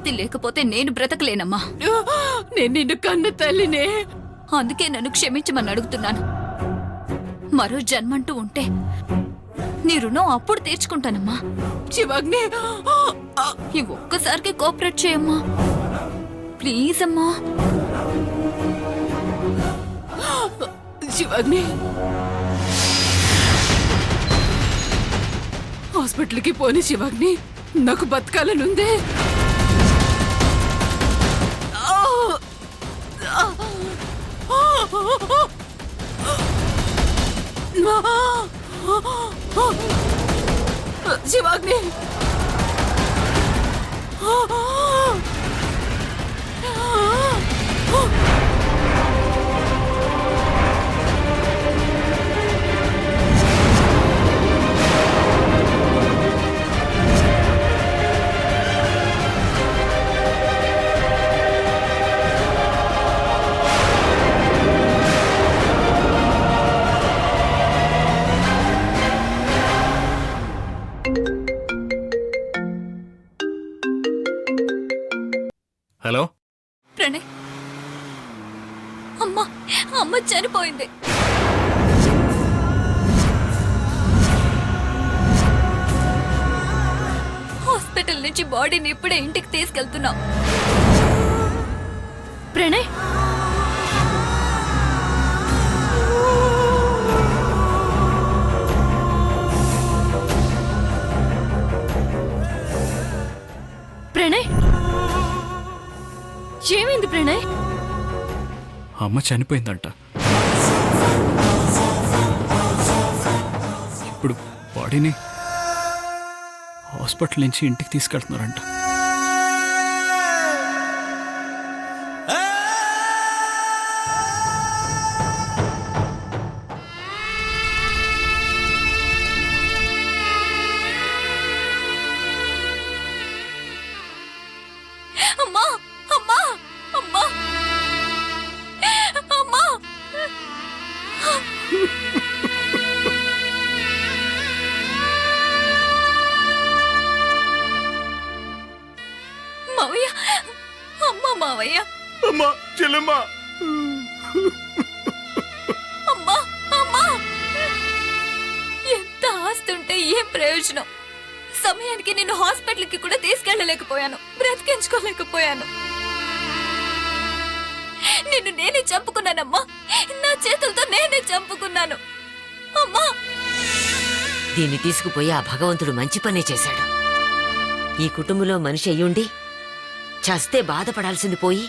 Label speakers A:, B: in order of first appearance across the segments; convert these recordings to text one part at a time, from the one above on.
A: ఆస్తి లేకపోతే నేను బ్రతకలేనమ్మా.
B: నేను నిన్ను కన్న తల్లినే.
A: అందుకే నన్ను క్షమించమని అడుగుతున్నాను. మరో జన్మంటూ ఉంటే నీ రుణం అప్పుడు తీర్చుకుంటానమ్మా.
B: శివాగ్ని,
A: ఈ ఒక్కసారికి కోఆపరేట్ చేయమ్మా, ప్లీజ్ అమ్మా.
B: శివాగ్ని, హాస్పిటల్కి పోని శివాగ్ని, నాకు బతకాలనుందే. శివాగ్ని,
C: హలో
A: ప్రణయ్, అమ్మా, అమ్మ చనిపోయింది. హాస్పిటల్ నుంచి బాడీని ఇప్పుడే ఇంటికి తీసుకెళ్తున్నాం. ప్రణయ్, ప్రణయ్, ఏమైంది ప్రణయ్?
C: అమ్మ చనిపోయిందంట. ఇప్పుడు బాడీని హాస్పిటల్ నుంచి ఇంటికి తీసుకెళ్తున్నారంట.
A: అమ్మా, అమ్మా, అమ్మా, అమ్మా. మావయ్య, అమ్మా, మావయ్య,
C: అమ్మా, చెల్లెమ్మా,
A: అమ్మా, అమ్మా. ఎంత ఆస్తుంటే ఏం ప్రయోజనం? సమయానికి నేను హాస్పిటల్కి కూడా తీసుకెళ్ళలేకపోయాను, బ్రతికించుకోలేకపోయాను. నిన్ను నేనే చంపుకున్నానమ్మా, నా చేతులతో నేనే చంపుకున్నాను. అమ్మా,
D: దీన్ని తీసుకుపోయి ఆ భగవంతుడు మంచి పనే చేశాడు. ఈ కుటుంబంలో మనిషి అయ్యుండి చస్తే బాధపడాల్సింది పోయి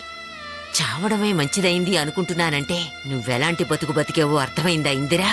D: చావడమే మంచిదైంది అనుకుంటున్నానంటే నువ్వెలాంటి బతుకు బతికేవో అర్థమైందా ఇందిరా?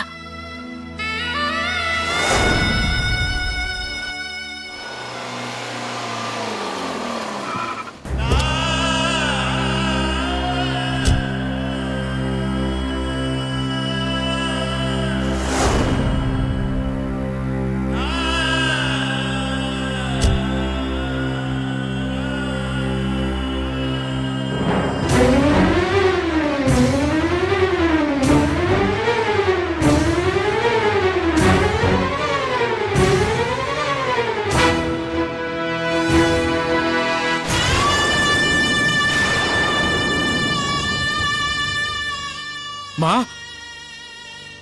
C: మా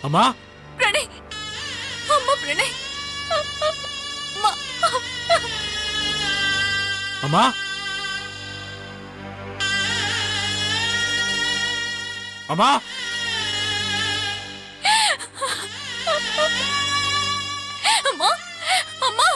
C: అమ్మా,
A: ప్రణయ్, అమ్మ, ప్రణయ్, అమ్మా.
C: అమ్మా, అమ్మా,
A: అమ్మా, అమ్మా.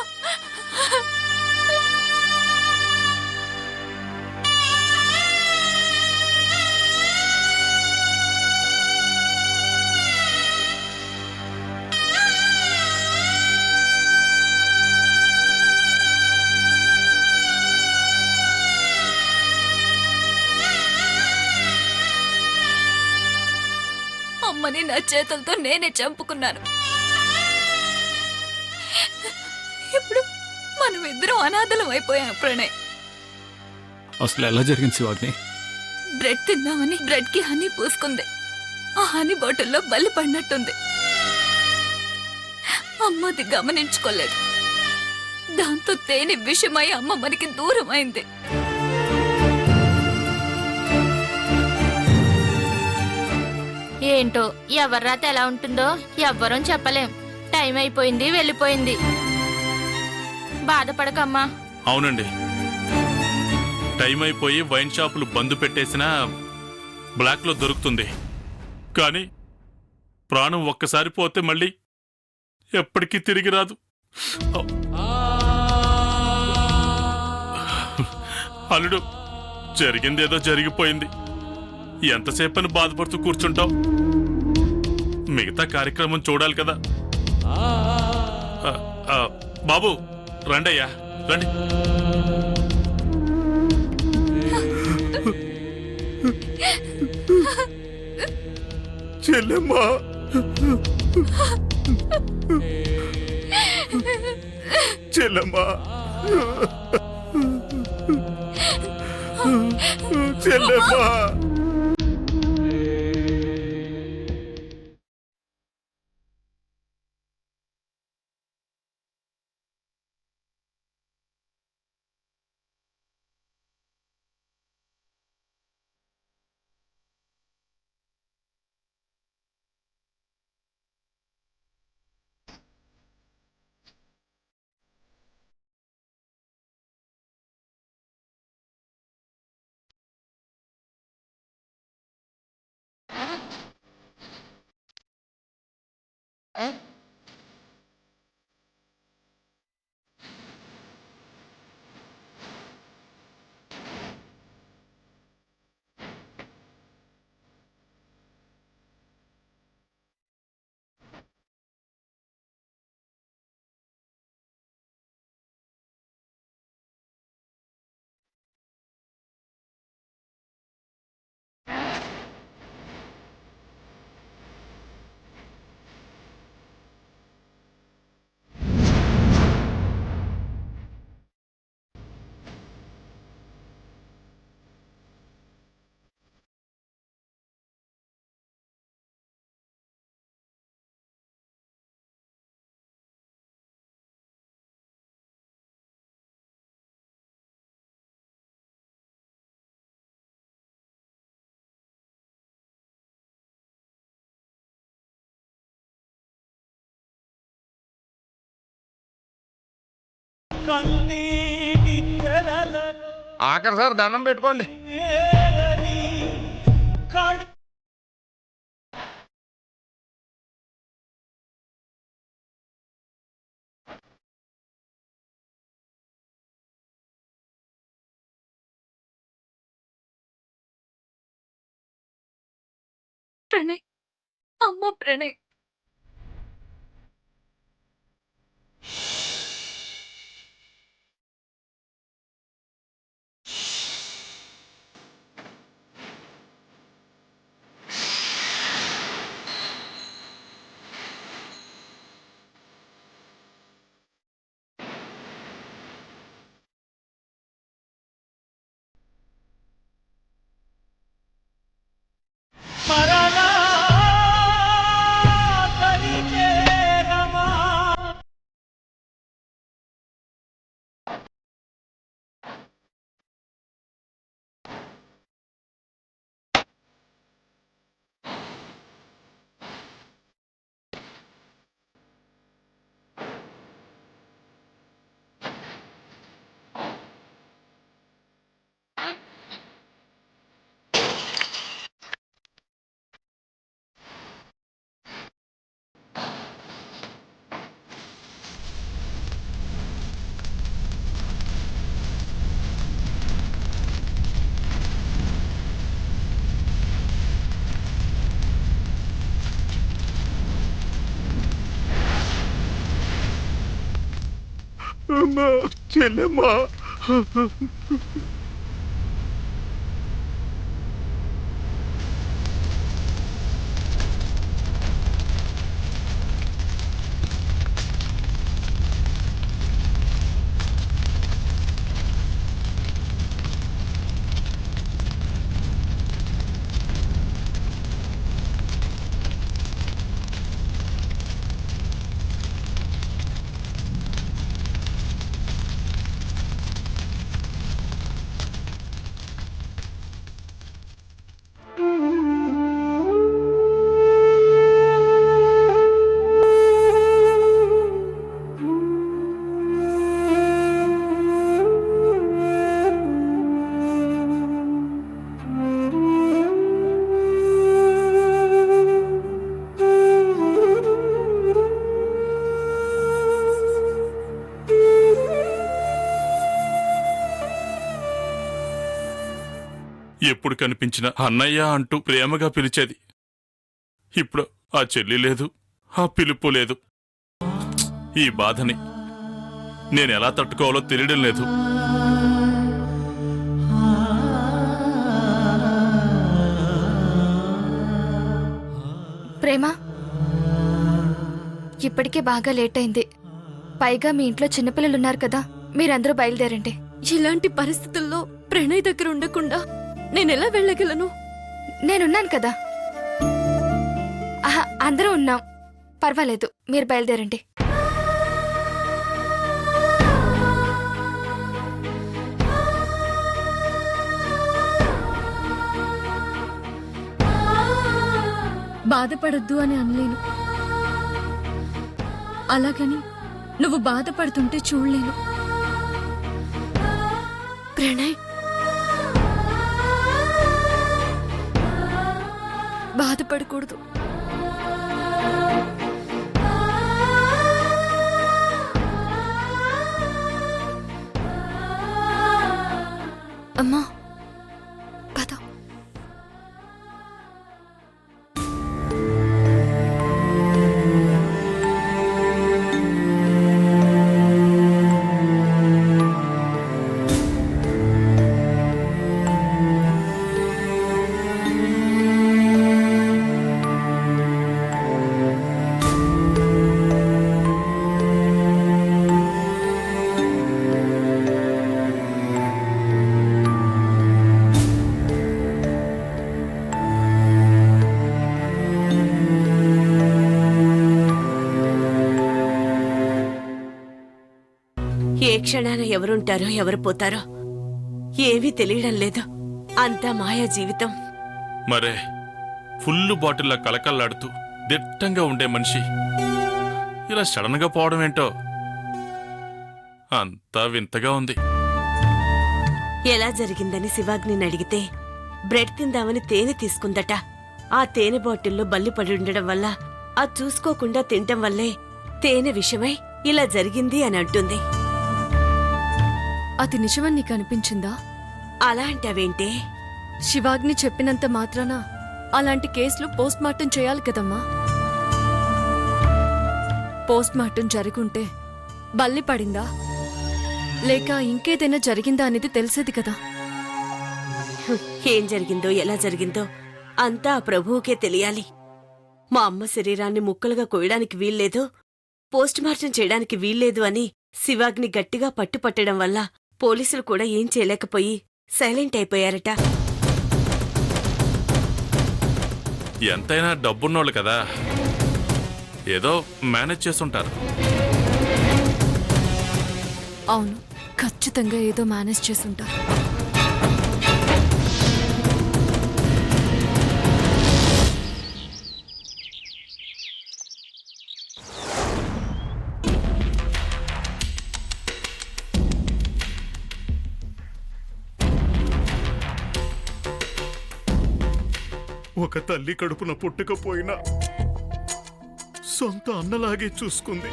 A: అమ్మని నా చేతులతో నేనే చంపుకున్నాను. ఇప్పుడు మనం ఇద్దరం అనాథలం అయిపోయాం ప్రణయ్.
C: అసలు ఎలా జరిగింది శివాగ్ని?
A: బ్రెడ్ తిందామని బ్రెడ్ కి హనీ పూసుకుంది. ఆ హనీ బాటిల్లో బల్లి పడినట్టుంది. అమ్మది గమనించుకోలేదు. దాంతో తేనె విషమై అమ్మ మనకి దూరం అయింది.
E: ఏంటో ఎవరి రాత ఎలా ఉంటుందో ఎవ్వరం చెప్పలేం. టైం అయిపోయింది, వెళ్ళిపోయింది. బాధపడకమ్మా.
F: అవునండి, టైం అయిపోయి వైన్ షాపులు బంద్ పెట్టేసినా బ్లాక్లో దొరుకుతుంది. కానీ ప్రాణం ఒక్కసారి పోతే మళ్ళీ ఎప్పటికీ తిరిగి రాదు. అల్లుడు, జరిగిందేదో జరిగిపోయింది. ఎంతసేపని బాధపడుతూ కూర్చుంటాం? మిగతా కార్యక్రమం చూడాలి కదా. బాబు రండయ్యా, రండి.
G: చెల్లెమ్మా, చెల్లెమ్మా, చెల్లెమ్మా.
H: ఆఖరి సార్ దండం పెట్టుకోండి.
A: ప్రణయ్, అమ్మ ప్రణయ్.
G: అమ్మా, చెల్లెమ్మా.
F: ఎప్పుడు కనిపించినా అన్నయ్య అంటూ ప్రేమగా పిలిచేది. ఇప్పుడు ఆ చెల్లి లేదు, ఆ పిలుపు లేదు. ఈ బాధని నేనెలా తట్టుకోవాలో తెలియడం లేదు.
I: ప్రేమ, ఇప్పటికే బాగా లేట్ అయింది. పైగా మీ ఇంట్లో చిన్నపిల్లలున్నారు కదా, మీరందరూ బయలుదేరండి.
A: ఇలాంటి పరిస్థితుల్లో ప్రణయ్ దగ్గర ఉండకుండా నేనెలా వెళ్ళగలను?
I: నేనున్నాను కదా. ఆహా, అందరూ ఉన్నాం, పర్వాలేదు, మీరు బయలుదేరండి.
A: బాధపడొద్దు అని అనలేను, అలాగని నువ్వు బాధపడుతుంటే చూడలేను. ప్రణయ్, బాధపడకూడదు. అమ్మా, పద.
J: ఏ క్షణాన ఎవరుంటారో ఎవరు పోతారో ఏమీ తెలియడం లేదు. అంతా మాయా జీవితం.
F: మరే ఫుల్లు బాటిల్లా కలకల్లాడుతూ దిట్టంగా ఉండే మనిషి ఇలా సడన్ గా పోవడం ఏంటో అంతా వింతగా ఉంది.
J: ఎలా జరిగిందని శివాగ్నిని అడిగితే బ్రెడ్ తిందామని తేనె తీసుకుందట. ఆ తేనె బాటిల్లో బల్లి పడి ఉండడం వల్ల అది చూసుకోకుండా తినటం వల్లే తేనె విషమై ఇలా జరిగింది అని అంటుంది.
A: అది నిజమని నీకు అనిపించిందా?
J: అలా అంటావేంటే?
A: శివాగ్ని చెప్పినంత మాత్రాన అలాంటి కేసులు పోస్ట్ మార్టం చేయాలి కదమ్మా. పోస్ట్ మార్టం జరుగుంటే బల్లి పడిందా లేక ఇంకేదైనా జరిగిందా అనేది తెలిసేది కదా.
J: ఏం జరిగిందో ఎలా జరిగిందో అంతా ఆ ప్రభువుకే తెలియాలి. మా అమ్మ శరీరాన్ని ముక్కలుగా కోయడానికి వీల్లేదు, పోస్ట్ మార్టం చేయడానికి వీల్లేదు అని శివాగ్ని గట్టిగా పట్టుపట్టడం వల్ల పోలీసులు కూడా ఏం చేయలేకపోయి సైలెంట్ అయిపోయారట.
F: ఎంతైనా డబ్బున్నోళ్ళు కదా, ఏదో మేనేజ్ చేస్తుంటారు.
A: అవును, ఖచ్చితంగా ఏదో మేనేజ్ చేసుంటారు.
G: ఒక తల్లి కడుపున పుట్టకపోయినా సొంత అన్నలాగే చూసుకుంది,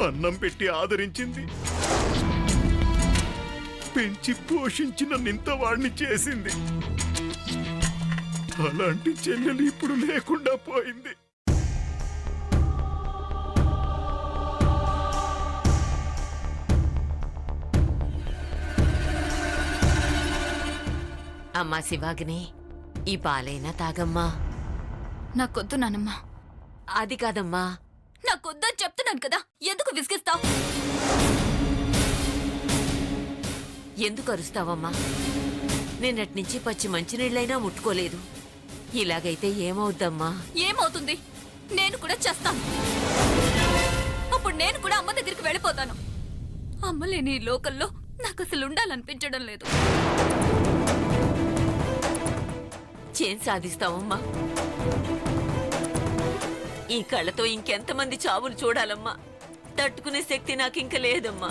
G: అన్నం పెట్టి ఆదరించింది, పెంచి పోషించిన నింతవాణ్ణి చేసింది. అలాంటి చెల్లెలు ఇప్పుడు లేకుండా పోయింది.
D: అమ్మా శివాగ్ని, ఈ పాలైనా తాగమ్మా.
A: నాకొద్దు నానమ్మా.
D: అది కాదమ్మా.
A: నాకొద్దని చెప్తున్నాను కదా, ఎందుకు విసిగిస్తావు?
D: ఎందుకు అరుస్తావమ్మా? నిన్నట్నుంచి పచ్చి మంచినీళ్ళైనా ముట్టుకోలేదు. ఇలాగైతే ఏమవుద్దమ్మా?
A: ఏమవుతుంది? నేను కూడా చేస్తాను. అప్పుడు నేను కూడా అమ్మ దగ్గరికి వెళ్ళిపోతాను. అమ్మ లేని ఈ లోకల్లో నాకు అసలు ఉండాలనిపించడం లేదు.
D: ఏం సాధిస్తావమ్మా? ఈ కళ్ళతో ఇంకెంతమంది చావులు చూడాలమ్మా? తట్టుకునే శక్తి నాకింక లేదమ్మా.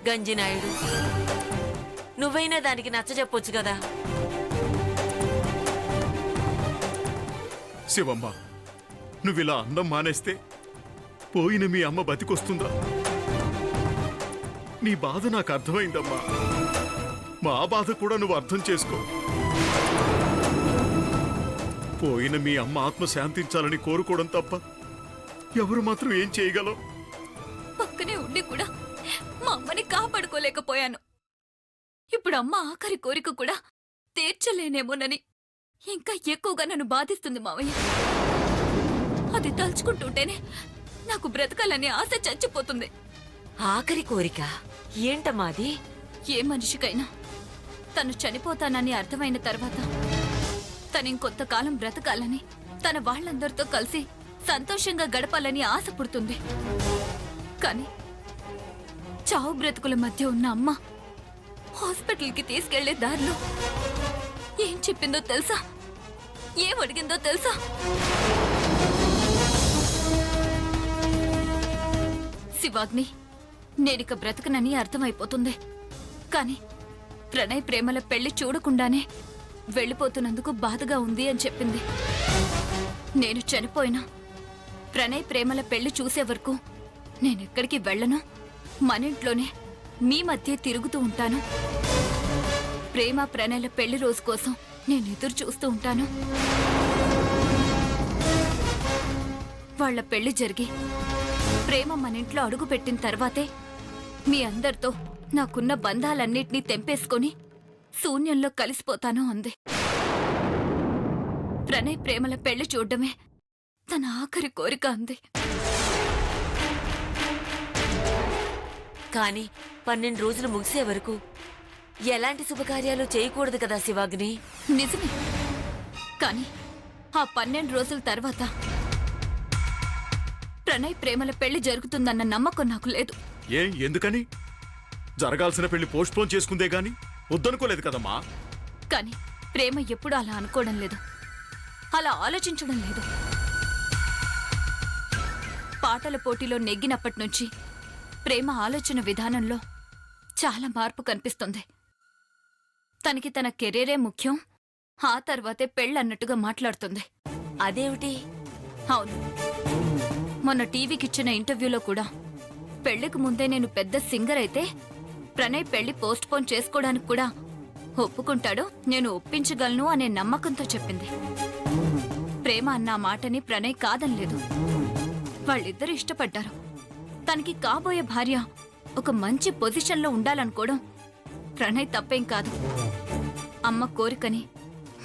D: గంజినాయుడు, నువ్వైనా దానికి నచ్చజెప్పొచ్చు కదా.
G: శివమ్మ, నువ్విలా అన్నం మానేస్తే పోయిన మీ అమ్మ బతికొస్తుందా? నీ బాధ నాకు అర్థమైందమ్మా. మా బాధ కూడా నువ్వు అర్థం చేసుకో. పోయిన మీ అమ్మ ఆత్మ శాంతించాలని కోరుకోవడం తప్ప ఎవరు మాత్రం ఏం చేయగలం?
A: పక్కనే ఉండి కూడా మా అమ్మని కాపాడుకోలేకపోయాను. ఇప్పుడు అమ్మ ఆఖరి కోరిక కూడా తీర్చలేనేమోనని ఇంకా ఎక్కువగా నన్ను బాధిస్తుంది మావయ్య. అది తలుచుకుంటుంటేనే నాకు బ్రతకాలని ఆశ చచ్చిపోతుంది.
D: ఆఖరి కోరిక ఏంటమ్మాది?
A: ఏ మనిషికైనా తను చనిపోతానని అర్థమైన తర్వాత తనింకొంతకాలం బ్రతకాలని, తన వాళ్ళందరితో కలిసి సంతోషంగా గడపాలని ఆశ పుడుతుంది. కానీ చావు బ్రతుకుల మధ్య ఉన్న అమ్మ హాస్పిటల్కి తీసుకెళ్లే దారిలో ఏం చెప్పిందో తెలుసా? ఏం అడిగిందో తెలుసా? శివాగ్ని, నేనిక బ్రతకనని అర్థమైపోతుంది. కానీ ప్రణయ్ ప్రేమల పెళ్లి చూడకుండానే వెళ్ళిపోతున్నందుకు బాధగా ఉంది అని చెప్పింది. నేను చనిపోయినా ప్రణయ్ ప్రేమల పెళ్లి చూసే వరకు నేనెక్కడికి వెళ్ళను, మనింట్లోనే మీ మధ్య తిరుగుతూ ఉంటాను. ప్రేమ ప్రణయల పెళ్లి రోజు కోసం నేను ఎదురు చూస్తూ ఉంటాను. వాళ్ళ పెళ్లి జరిగి ప్రేమ మనింట్లో అడుగు పెట్టిన తర్వాతే మీ అందరితో నాకున్న బంధాలన్నిటినీ తెంపేసుకొని శూన్యంలో కలిసిపోతాను అంది. ప్రణయ్ ప్రేమల పెళ్లి చూడ్డమే తన ఆఖరి కోరిక అంది.
D: కానీ 12 రోజులు ముగిసే వరకు ఎలాంటి శుభకార్యాలు చేయకూడదు కదా శివాగ్ని?
A: నిజమే. కానీ ఆ 12 రోజుల తర్వాత ప్రణయ్ ప్రేమల పెళ్లి జరుగుతుందన్న నమ్మకం నాకు లేదు.
G: ఎందుకని? జరగాల్సిన పెళ్లి పోస్ట్ పోన్ చేసుకుందే గాని వద్దనుకోలేదు కదమ్మా.
A: కానీ ప్రేమ ఎప్పుడూ అలా అనుకోవడం లేదు, అలా ఆలోచించడం లేదు. పాటల పోటీలో నెగ్గినప్పటి నుంచి ప్రేమ ఆలోచన విధానంలో చాలా మార్పు కనిపిస్తుంది. తనకి తన కెరీరే ముఖ్యం, ఆ తర్వాతే పెళ్ళన్నట్టుగా మాట్లాడుతుంది.
D: అదేమిటి?
A: అవును, మొన్న టీవీకిచ్చిన ఇంటర్వ్యూలో కూడా పెళ్లికి ముందే నేను పెద్ద సింగర్ అయితే ప్రణయ్ పెళ్లి పోస్ట్ పోన్ చేసుకోవడానికి కూడా ఒప్పుకుంటాడో, నేను ఒప్పించగలను అనే నమ్మకంతో చెప్పింది. ప్రేమ అన్న మాటని ప్రణయ్ కాదనలేదు. వాళ్ళిద్దరూ ఇష్టపడ్డారు. తనకి కాబోయే భార్య ఒక మంచి పొజిషన్లో ఉండాలనుకోవడం ప్రణయ్ తప్పేం కాదు. అమ్మ కోరికని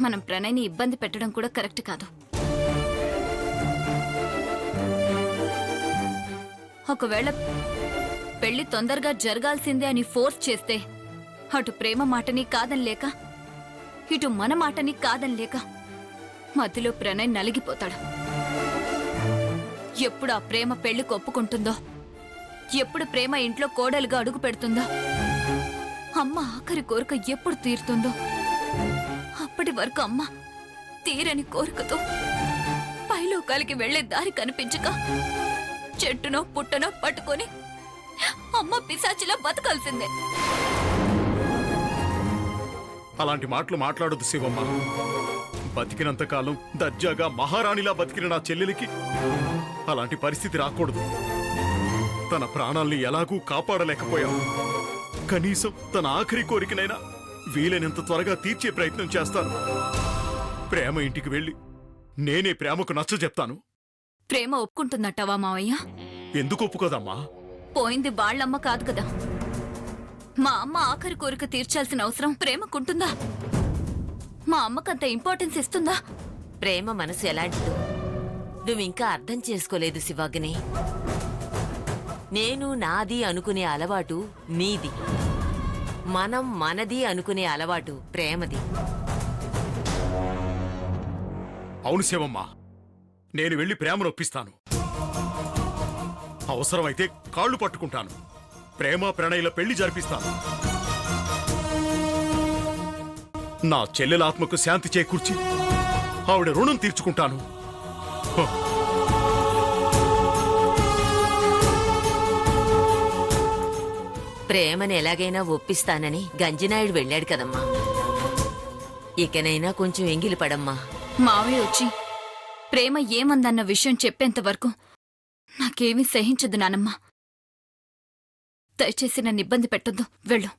A: మనం ప్రణయ్ని ఇబ్బంది పెట్టడం కూడా కరెక్ట్ కాదు. ఒకవేళ పెళ్లి తొందరగా జరగాల్సిందే అని ఫోర్స్ చేస్తే అటు ప్రేమ మాటని కాదనిలేక, ఇటు మన మాటని కాదనిలేక మధ్యలో ప్రణయ్ నలిగిపోతాడు. ఎప్పుడు ఆ ప్రేమ పెళ్లికి ఒప్పుకుంటుందో, ఎప్పుడు ప్రేమ ఇంట్లో కోడలుగా అడుగు పెడుతుందో, అమ్మ ఆఖరి కోరిక ఎప్పుడు తీరుతుందో, అప్పటి వరకు అమ్మ తీరని కోరికతో పైలోకాలకి వెళ్లే దారి కనిపించక చెట్టునో పుట్టనో పట్టుకొని అమ్మ పిశాచిలా బతకాల్సిందే.
G: అలాంటి మాటలు మాట్లాడదు శివమ్మ. బతికినంత కాలం దర్జాగా మహారాణిలా బతికిన నా చెల్లెలికి అలాంటి పరిస్థితి రాకూడదు. తన ప్రాణాల్ని ఎలాగూ కాపాడలేకపోయాం. కనీసం తన ఆఖరి కోరికనైనా వీలైనంత త్వరగా తీర్చే ప్రయత్నం చేస్తాను. ప్రేమ ఇంటికి వెళ్ళి నేనే ప్రేమకు నచ్చ చెప్తాను.
A: ప్రేమ ఒప్పుకుంటుందట్టవా మావయ్య?
G: ఎందుకు ఒప్పుకోదమ్మా?
A: పోయింది వాళ్ళమ్మ కాదు కదా. మా అమ్మ ఆఖరి కోరిక తీర్చాల్సిన అవసరం ప్రేమకుంటుందా? మా అమ్మకంత ఇంపార్టెన్స్ ఇస్తుందా?
D: ప్రేమ మనసు ఎలాంటిదో నువ్వింకా అర్థం చేసుకోలేదు శివాగ్ని. నేను నాది అనుకునే అలవాటు నీది, మనం మనది అనుకునే అలవాటు ప్రేమది.
G: అవును శివమ్మ, నేను వెళ్ళి ప్రేమను ఒప్పిస్తాను. అవసరమైతే కాళ్ళు పట్టుకుంటాను. ప్రేమ ప్రణయల పెళ్లి జరిపిస్తాను. నా చెల్లెల ఆత్మకు శాంతి చేకూర్చి ఆవిడ రుణం తీర్చుకుంటాను.
D: ప్రేమని ఎలాగైనా ఒప్పిస్తానని గంజినాయుడు వెళ్ళాడు కదమ్మా. ఇకనైనా కొంచెం ఎంగిలి పడమ్మా.
A: మావయ్య వచ్చి ప్రేమ ఏమందన్న విషయం చెప్పేంత వరకు నాకేమీ సహించదు నానమ్మ. దయచేసి నన్ను ఇబ్బంది పెట్టొద్దు. వెళ్ళు.